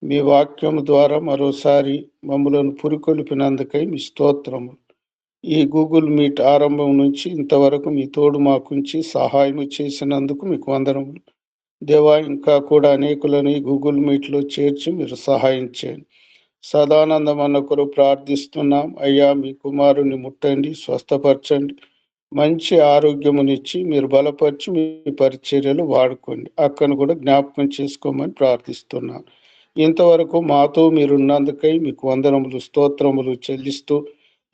మీ వాక్యము ద్వారా మరోసారి మమ్మలను పురికొల్పినందుకై మీ స్తోత్రములు. ఈ గూగుల్ మీట్ ఆరంభం నుంచి ఇంతవరకు మీ తోడు మాకుంచి సహాయం చేసినందుకు మీకు వందనములు దేవా. ఇంకా కూడా అనేకులను ఈ గూగుల్ మీట్లో చేర్చి మీరు సహాయం చేయండి. సదానందం అన్న కొరకు ప్రార్థిస్తున్నాం అయ్యా. మీ కుమారుని ముట్టండి, స్వస్థపరచండి, మంచి ఆరోగ్యమునిచ్చి మీరు బలపరిచి మీ పరిచర్యలు వాడుకోండి. అక్కను కూడా జ్ఞాపకం చేసుకోమని ప్రార్థిస్తున్నాను. ఇంతవరకు మాతో మీరున్నందుకై మీకు వందనములు స్తోత్రములు చెల్లిస్తూ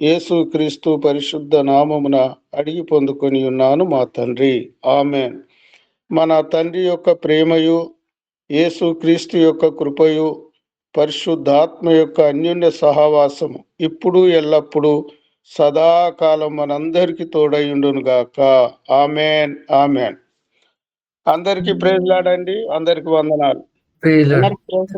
యేసు క్రీస్తు పరిశుద్ధ నామమున అడిగి పొందుకొని ఉన్నాను మా తండ్రి. ఆమేన్. మన తండ్రి యొక్క ప్రేమయు యేసు క్రీస్తు యొక్క కృపయు పరిశుద్ధాత్మ యొక్క అన్యోన్య సహవాసము ఇప్పుడు ఎల్లప్పుడూ సదాకాలం మనందరికి తోడైండును గాక. ఆమేన్ ఆమేన్. అందరికి ప్రైజ్ లార్డ్ అండి. అందరికి వందనాలు. Praise lord. అందరికి ప్రేయర్